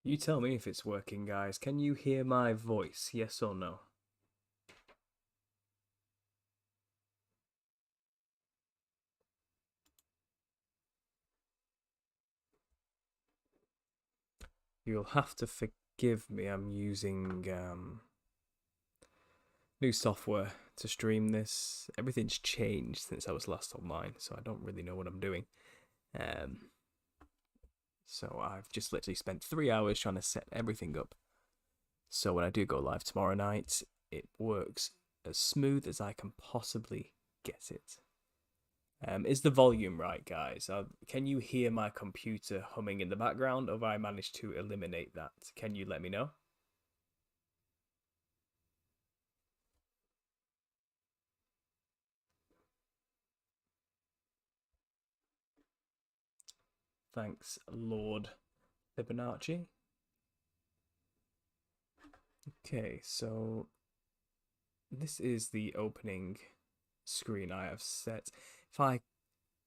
You tell me if it's working, guys. Can you hear my voice? Yes or no? You'll have to forgive me. I'm using new software to stream this. Everything's changed since I was last online, so I don't really know what I'm doing. So I've just literally spent 3 hours trying to set everything up. So when I do go live tomorrow night, it works as smooth as I can possibly get it. Is the volume right, guys? Can you hear my computer humming in the background, or have I managed to eliminate that? Can you let me know? Thanks, Lord Fibonacci. Okay, so this is the opening screen I have set. If I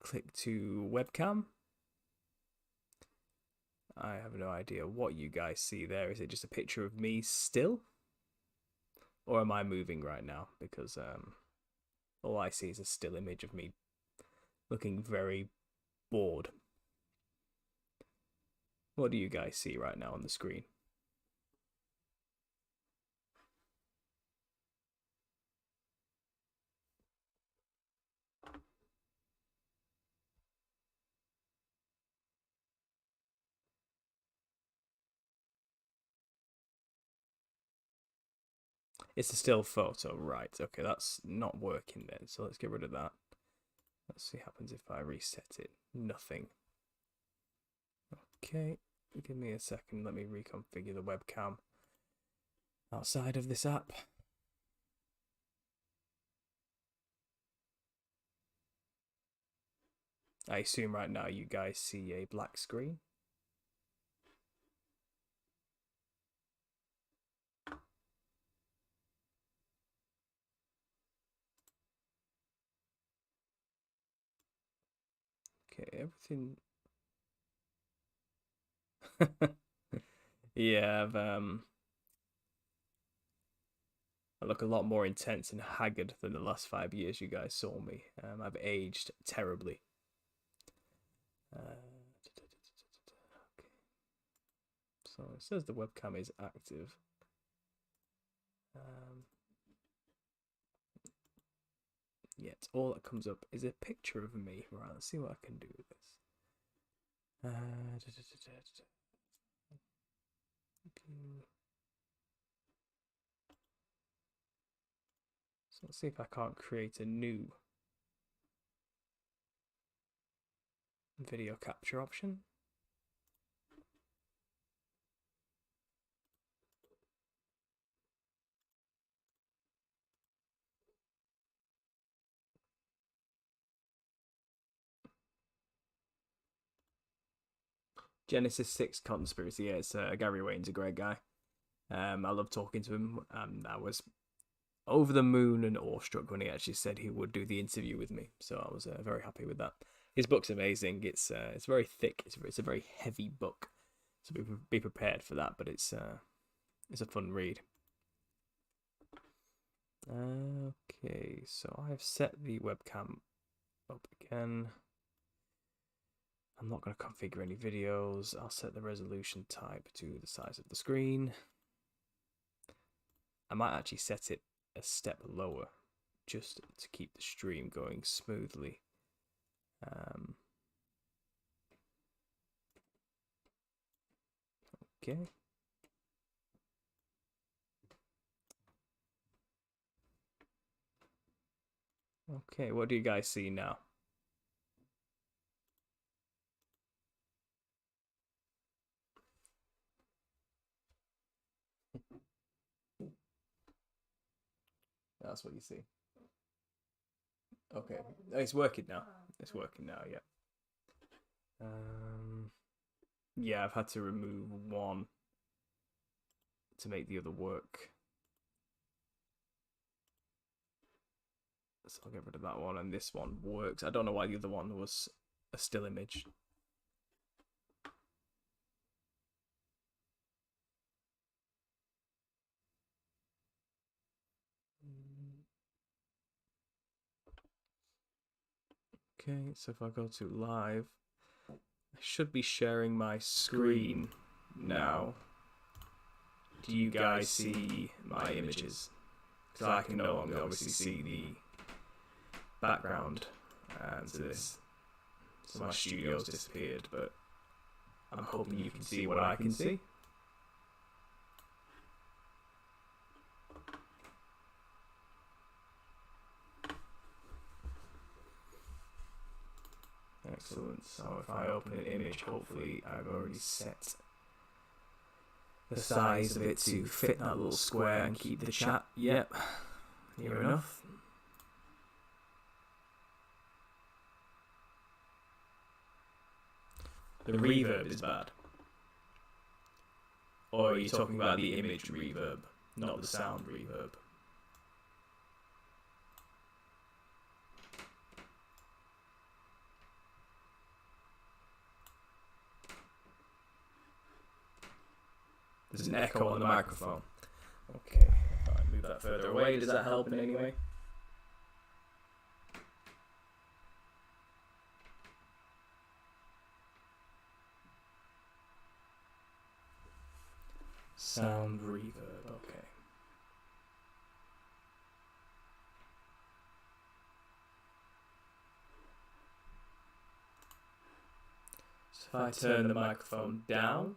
click to webcam, I have no idea what you guys see there. Is it just a picture of me still? Or am I moving right now? Because all I see is a still image of me looking very bored. What do you guys see right now on the screen? It's a still photo, right? Okay, that's not working then. So let's get rid of that. Let's see what happens if I reset it. Nothing. Okay, give me a second. Let me reconfigure the webcam outside of this app. I assume right now you guys see a black screen. Okay, everything. Yeah, I look a lot more intense and haggard than the last 5 years you guys saw me. I've aged terribly. Okay. So it says the webcam is active. Yet all that comes up is a picture of me. Right, let's see what I can do with this. So let's see if I can't create a new video capture option. Genesis 6 conspiracy. Yeah, it's Gary Wayne's a great guy. I love talking to him. I was over the moon and awestruck when he actually said he would do the interview with me. So I was very happy with that. His book's amazing. It's very thick. It's a very heavy book. So be prepared for that. But it's a fun read. Okay, so I've set the webcam up again. I'm not going to configure any videos. I'll set the resolution type to the size of the screen. I might actually set it a step lower just to keep the stream going smoothly. Okay. Okay, what do you guys see now? That's what you see. Okay, it's working now. It's working now, yeah. Yeah, I've had to remove one to make the other work. So I'll get rid of that one, and this one works. I don't know why the other one was a still image. Okay, so if I go to live, I should be sharing my screen now. Do you guys see my images? Because I can no longer obviously see the background to this. So my studio's disappeared, but I'm hoping you can see what I can see. Excellent. So if I open an image, hopefully I've already set the size of it to fit that little square and keep the chat. Yep, near enough. The reverb is bad. Or are you talking about the image reverb, not the sound reverb? There's an echo on the microphone. Okay, if I move that further away, does that help in any way? Sound reverb, okay. So if I turn the microphone down,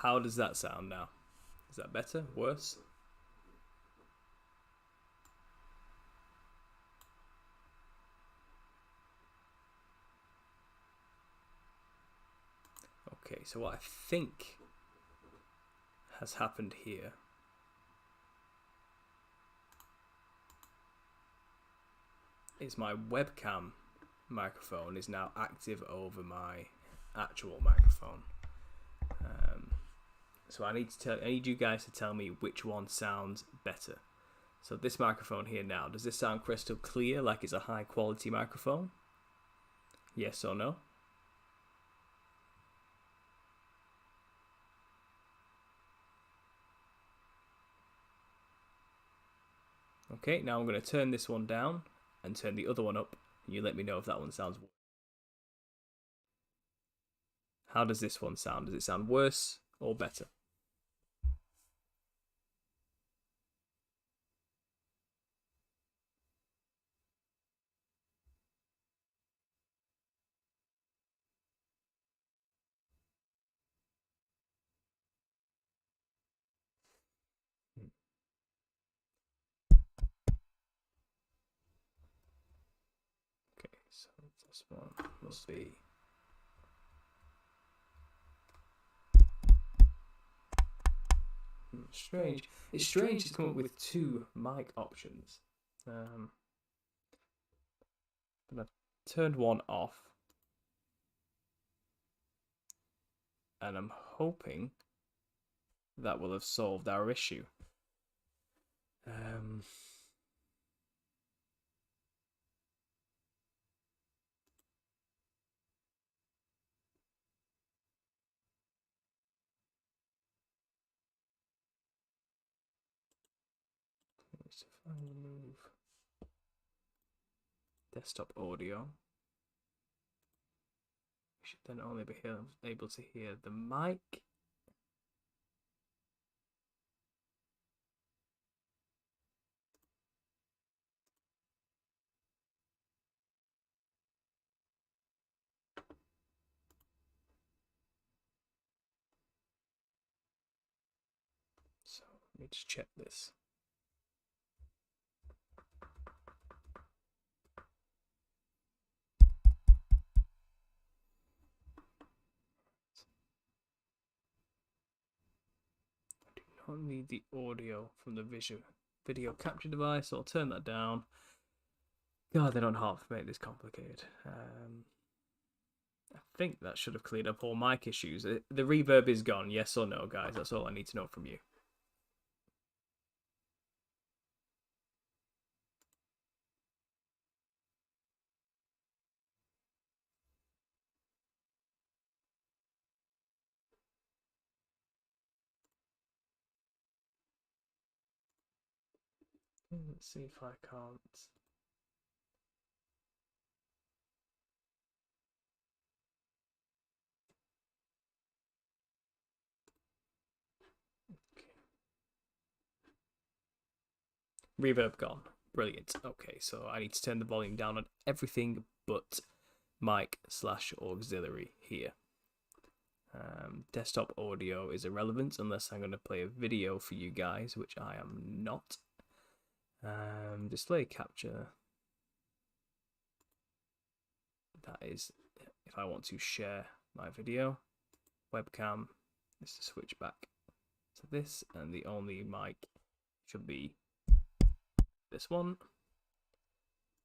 how does that sound now? Is that better? Worse? Okay, so what I think has happened here is my webcam microphone is now active over my actual microphone. So I need you guys to tell me which one sounds better. So this microphone here now, does this sound crystal clear, like it's a high quality microphone? Yes or no? Okay, now I'm going to turn this one down and turn the other one up, and you let me know if that one sounds worse. How does this one sound? Does it sound worse or better? Okay, so this one must be... strange. It's strange to come up with two mic options. But I've turned one off, and I'm hoping that will have solved our issue. So if I remove desktop audio, we should then only be able to hear the mic. So let me just check this. I do not need the audio from the video capture device, so I'll turn that down. God, they don't half make this complicated. I think that should have cleared up all mic issues. The reverb is gone, yes or no, guys? That's all I need to know from you. Let's see if I can't. Okay. Reverb gone. Brilliant. Okay, so I need to turn the volume down on everything but mic/auxiliary here. Desktop audio is irrelevant unless I'm going to play a video for you guys, which I am not. Display capture. That is if I want to share my video. Webcam is to switch back to this, and the only mic should be this one.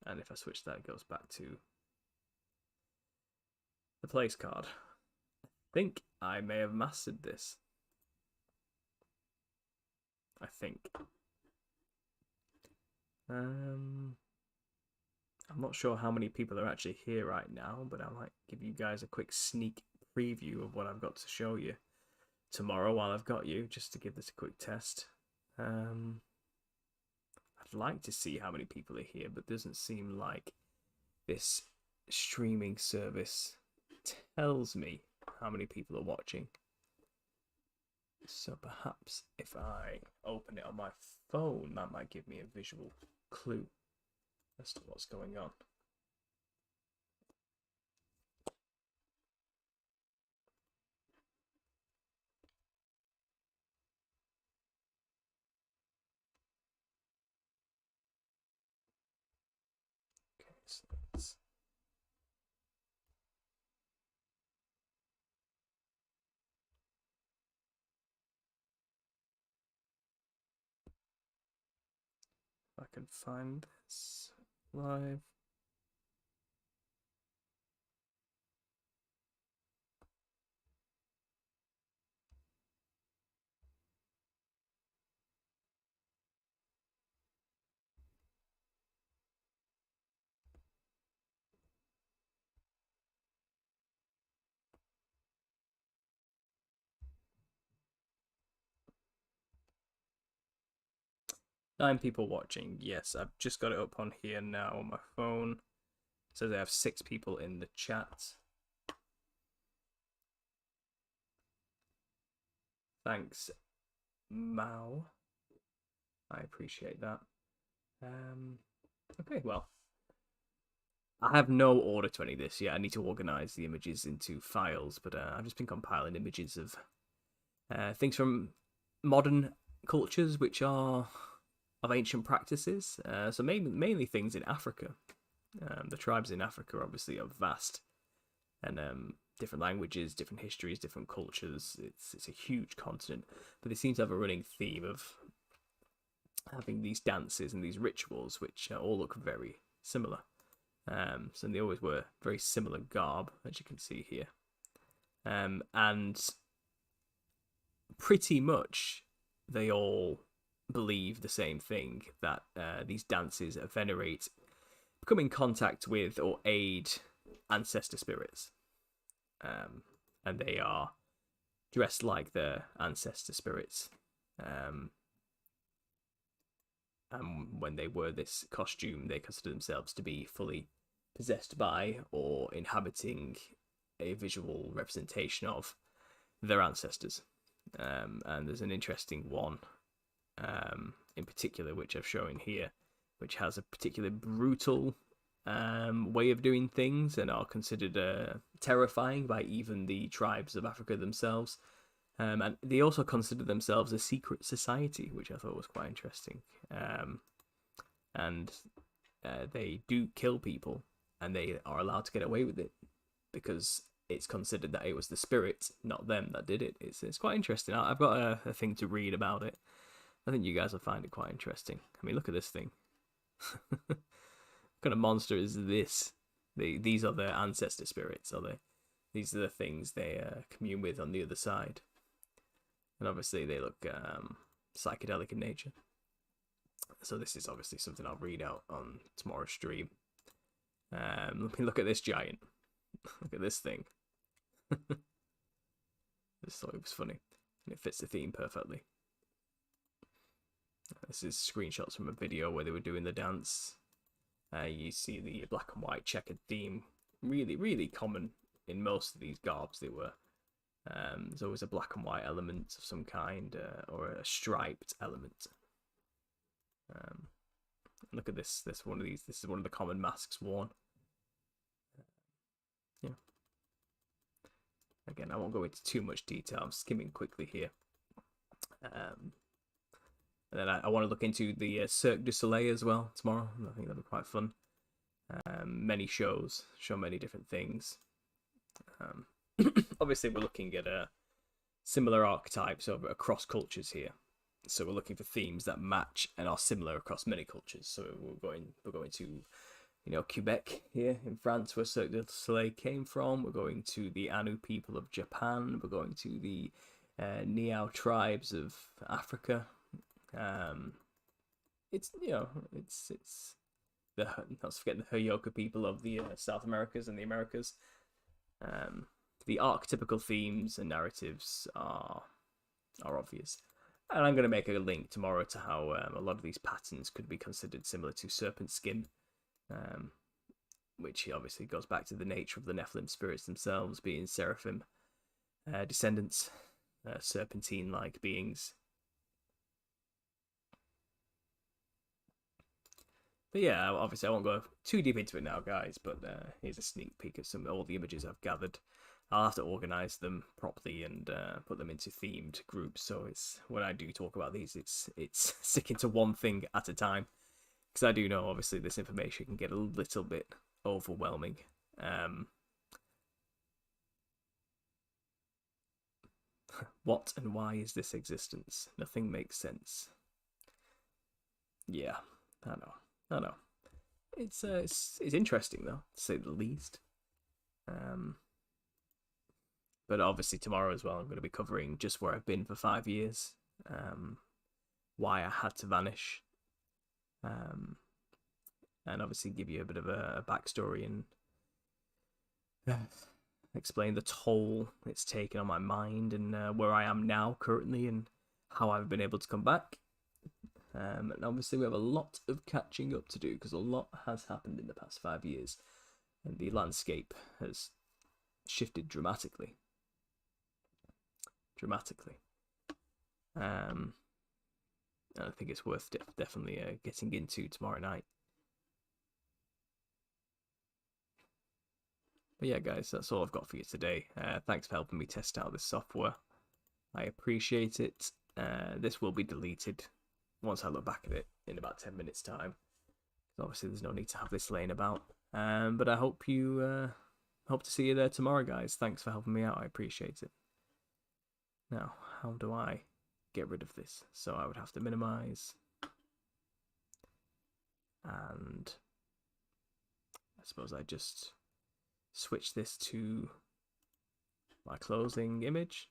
And if I switch that, it goes back to the place card. I think I may have mastered this. I think. I'm not sure how many people are actually here right now, but I might give you guys a quick sneak preview of what I've got to show you tomorrow while I've got you, just to give this a quick test. I'd like to see how many people are here, but it doesn't seem like this streaming service tells me how many people are watching. So perhaps if I open it on my phone, that might give me a visual clue as to what's going on. Okay, so let's... If I can find this live. Nine people watching. Yes, I've just got it up on here now on my phone. So they have 6 people in the chat. Thanks, Mao. I appreciate that. Okay, well, I have no order to any of this yet. I need to organize the images into files, but I've just been compiling images of things from modern cultures, which are of ancient practices. So mainly things in Africa. The tribes in Africa obviously are vast, and different languages, different histories, different cultures. It's a huge continent, but they seem to have a running theme of having these dances and these rituals, which all look very similar. So they always wear very similar garb, as you can see here, and pretty much they all believe the same thing, that these dances venerate, come in contact with, or aid ancestor spirits, and they are dressed like their ancestor spirits. And when they wear this costume, they consider themselves to be fully possessed by or inhabiting a visual representation of their ancestors. And there's an interesting one in particular, which I've shown here, which has a particularly brutal way of doing things and are considered terrifying by even the tribes of Africa themselves. And they also consider themselves a secret society, which I thought was quite interesting. And they do kill people, and they are allowed to get away with it because it's considered that it was the spirit, not them, that did it. It's quite interesting. I've got a thing to read about it. I think you guys will find it quite interesting. I mean, look at this thing. What kind of monster is this? These are their ancestor spirits, are they? These are the things they commune with on the other side. And obviously they look psychedelic in nature. So this is obviously something I'll read out on tomorrow's stream. Let me look at this giant. Look at this thing. Just thought it was funny. And it fits the theme perfectly. This is screenshots from a video where they were doing the dance. You see the black and white checkered theme, really common in most of these garbs. They were. There's always a black and white element of some kind, or a striped element. Look at this. This one of these. This is one of the common masks worn. Yeah. Again, I won't go into too much detail. I'm skimming quickly here. And then I want to look into the Cirque du Soleil as well tomorrow. I think that'll be quite fun. Many shows, show many different things. Obviously, we're looking at similar archetypes across cultures here. So we're looking for themes that match and are similar across many cultures. So we're going to, Quebec here in France, where Cirque du Soleil came from. We're going to the Anu people of Japan. We're going to the Niao tribes of Africa. It's the, not forget the Hoyoka people of the South Americas and the Americas. The archetypical themes and narratives are obvious. And I'm going to make a link tomorrow to how a lot of these patterns could be considered similar to serpent skin, which obviously goes back to the nature of the Nephilim spirits themselves being seraphim descendants, serpentine-like beings. But yeah, obviously I won't go too deep into it now, guys, but here's a sneak peek of all the images I've gathered. I'll have to organise them properly and put them into themed groups. So it's when I do talk about these, it's sticking to one thing at a time, because I do know obviously this information can get a little bit overwhelming. What and why is this existence? Nothing makes sense. Yeah, I know. It's interesting though, to say the least. But obviously tomorrow as well, I'm going to be covering just where I've been for 5 years, why I had to vanish, and obviously give you a bit of a backstory and explain the toll it's taken on my mind and where I am now currently and how I've been able to come back. And obviously we have a lot of catching up to do because a lot has happened in the past 5 years and the landscape has shifted dramatically. And I think it's worth definitely getting into tomorrow night. But yeah, guys, that's all I've got for you today. Thanks for helping me test out this software. I appreciate it. This will be deleted once I look back at it in about 10 minutes time. Obviously there's no need to have this laying about. But I hope to see you there tomorrow, guys. Thanks for helping me out. I appreciate it. Now, how do I get rid of this? So I would have to minimize. And I suppose I just switch this to my closing image.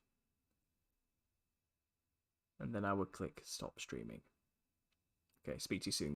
And then I would click stop streaming. Okay, speak to you soon.